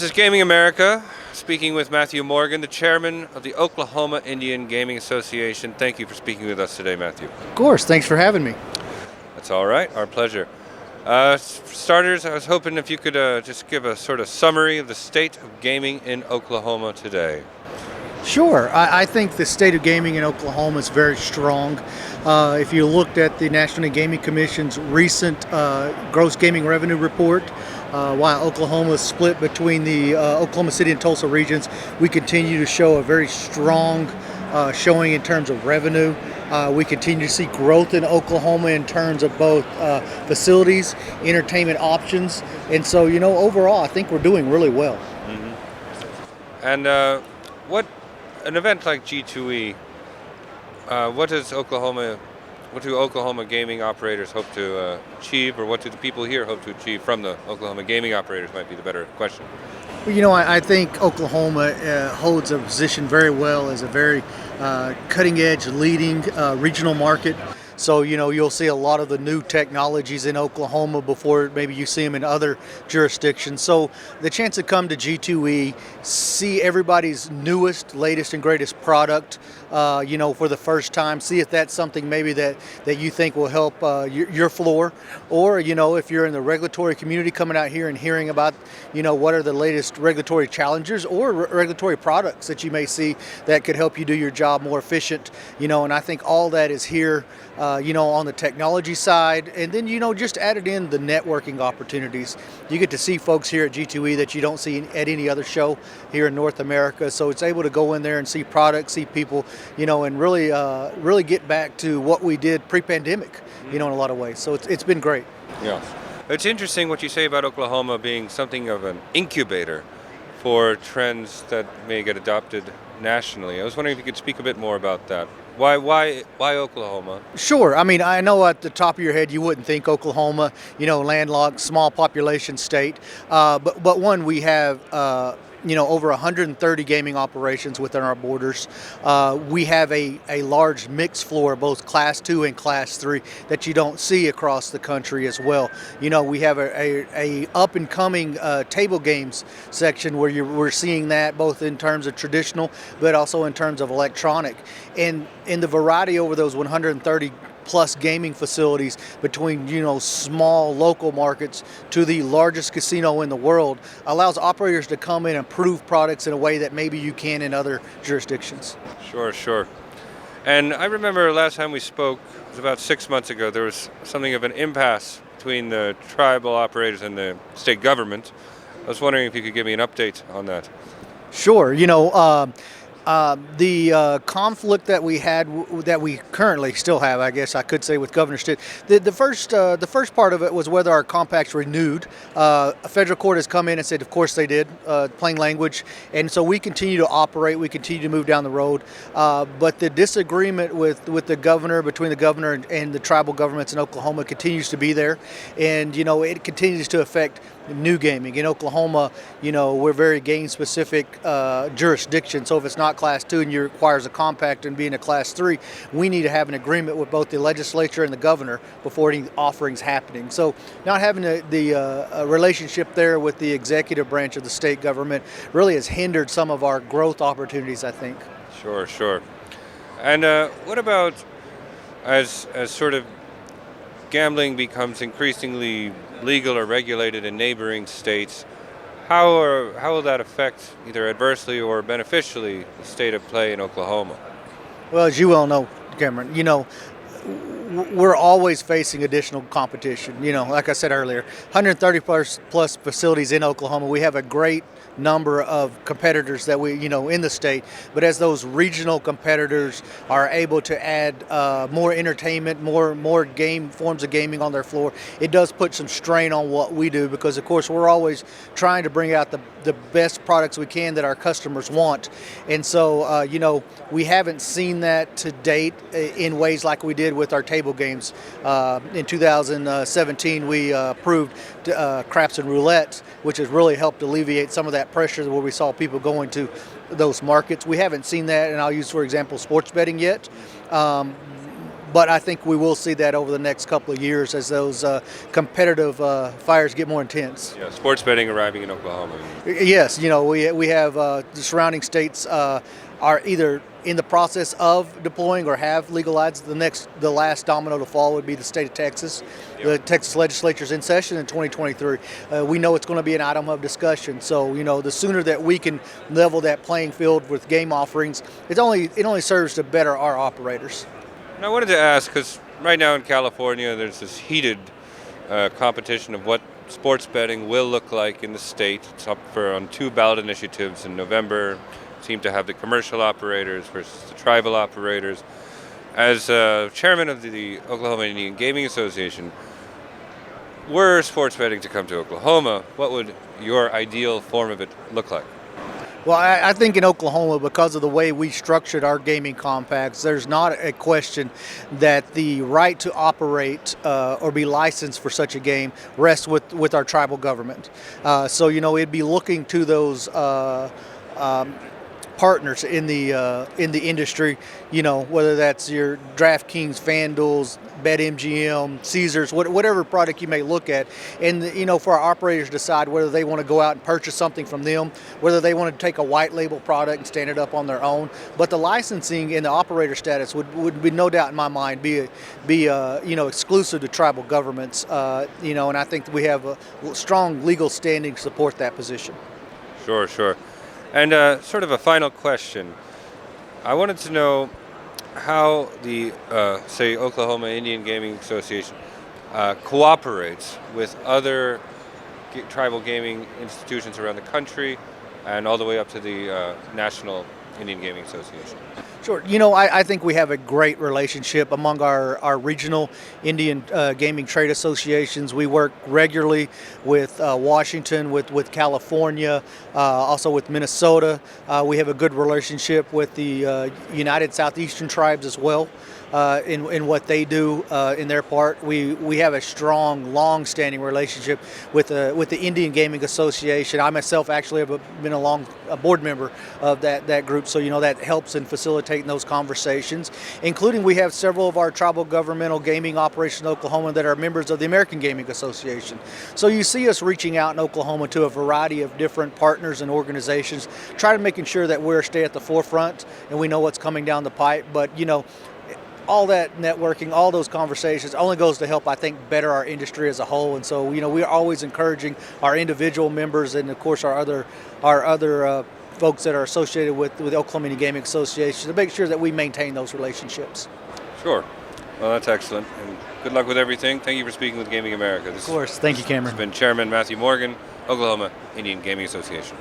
This is Gaming America, speaking with Matthew Morgan, the chairman of the Oklahoma Indian Gaming Association. Thank you for speaking with us today, Matthew. Of course, thanks for having me. That's all right, our pleasure. For starters, I was hoping if you could just give a sort of summary of the state of gaming in Oklahoma today. Sure, I think the state of gaming in Oklahoma is very strong. If you looked at the National Gaming Commission's recent gross gaming revenue report, while Oklahoma is split between the Oklahoma City and Tulsa regions, we continue to show a very strong showing in terms of revenue. We continue to see growth in Oklahoma in terms of both facilities, entertainment options, and so, overall, I think we're doing really well. Mm-hmm. And an event like G2E, what do Oklahoma gaming operators hope to achieve, or what do the people here hope to achieve from the Oklahoma gaming operators might be the better question. Well, I think Oklahoma holds a position very well as a very cutting-edge, leading regional market. So, you'll see a lot of the new technologies in Oklahoma before maybe you see them in other jurisdictions. So the chance to come to G2E, see everybody's newest, latest, and greatest product, for the first time, see if that's something maybe that you think will help your floor. Or, if you're in the regulatory community coming out here and hearing about, what are the latest regulatory challenges or regulatory products that you may see that could help you do your job more efficient, and I think all that is here. On the technology side, and then, just added in the networking opportunities. You get to see folks here at G2E that you don't see at any other show here in North America. So it's able to go in there and see products, see people, and really get back to what we did pre-pandemic, in a lot of ways. So it's been great. Yeah. It's interesting what you say about Oklahoma being something of an incubator for trends that may get adopted nationally. I was wondering if you could speak a bit more about that. Why Oklahoma? Sure. I know at the top of your head you wouldn't think Oklahoma, landlocked, small population state. But one, we have over 130 gaming operations within our borders. We have a large mixed floor, both Class 2 and Class 3, that you don't see across the country as well. We have a up-and-coming table games section where we're seeing that both in terms of traditional, but also in terms of electronic. And in the variety over those 130 plus gaming facilities between small local markets to the largest casino in the world allows operators to come in and prove products in a way that maybe you can in other jurisdictions. Sure. And I remember last time we spoke, it was about 6 months ago, there was something of an impasse between the tribal operators and the state government. I was wondering if you could give me an update on that. Sure. The conflict that we had, that we currently still have, I guess I could say, with Governor Stitt. The first part of it was whether our compact's renewed. A federal court has come in and said, of course they did, plain language. And so we continue to operate, we continue to move down the road. But the disagreement with the governor, between the governor and the tribal governments in Oklahoma continues to be there. And, it continues to affect new gaming. In Oklahoma, we're very game-specific jurisdiction. So if it's not Class 2 and it requires a compact and being a Class 3, we need to have an agreement with both the legislature and the governor before any offerings happening. So not having the relationship there with the executive branch of the state government really has hindered some of our growth opportunities, I think. Sure. And what about as sort of gambling becomes increasingly legal or regulated in neighboring states, how will that affect either adversely or beneficially the state of play in Oklahoma? Well, as you well know, Cameron, we're always facing additional competition. Like I said earlier, 130 plus facilities in Oklahoma. We have a great number of competitors that we, in the state. But as those regional competitors are able to add more entertainment, more forms of gaming on their floor, it does put some strain on what we do because, of course, we're always trying to bring out the best products we can that our customers want. And so, we haven't seen that to date in ways like we did with our table games. In 2017, we approved craps and roulette, which has really helped alleviate some of that pressure where we saw people going to those markets. We haven't seen that, and I'll use, for example, sports betting yet. but I think we will see that over the next couple of years as those competitive fires get more intense. Yeah, sports betting arriving in Oklahoma. Yes, we have the surrounding states are either in the process of deploying or have legalized. The last domino to fall would be the state of Texas. Yep. The Texas legislature is in session in 2023. We know it's going to be an item of discussion. So the sooner that we can level that playing field with game offerings, it only serves to better our operators. And I wanted to ask, because right now in California there's this heated competition of what sports betting will look like in the state. It's up on 2 ballot initiatives in November. Seem to have the commercial operators versus the tribal operators. As chairman of the Oklahoma Indian Gaming Association, were sports betting to come to Oklahoma, what would your ideal form of it look like? Well, I think in Oklahoma, because of the way we structured our gaming compacts, there's not a question that the right to operate or be licensed for such a game rests with our tribal government. So it'd be looking to those partners in the industry, whether that's your DraftKings, FanDuel's, BetMGM, Caesars, whatever product you may look at, and for our operators to decide whether they want to go out and purchase something from them, whether they want to take a white label product and stand it up on their own. But the licensing and the operator status would be no doubt in my mind be exclusive to tribal governments, and I think that we have a strong legal standing to support that position. Sure. And sort of a final question. I wanted to know how the, say, Oklahoma Indian Gaming Association cooperates with other tribal gaming institutions around the country and all the way up to the National Indian Gaming Association. Sure. I think we have a great relationship among our regional Indian gaming trade associations. We work regularly with Washington, with California, also with Minnesota. We have a good relationship with the United Southeastern Tribes as well. In what they do in their part, we have a strong, long-standing relationship with the Indian Gaming Association. I myself actually have been a board member of that group, so that helps in facilitating those conversations. Including, we have several of our tribal governmental gaming operations in Oklahoma that are members of the American Gaming Association. So you see us reaching out in Oklahoma to a variety of different partners and organizations, trying to making sure that we're stay at the forefront and we know what's coming down the pipe. But all that networking, all those conversations only goes to help, I think, better our industry as a whole. And so, we're always encouraging our individual members and, of course, our other folks that are associated with the Oklahoma Indian Gaming Association to make sure that we maintain those relationships. Sure. Well, that's excellent. And good luck with everything. Thank you for speaking with Gaming America. Of course. Thank you, Cameron. This has been Chairman Matthew Morgan, Oklahoma Indian Gaming Association.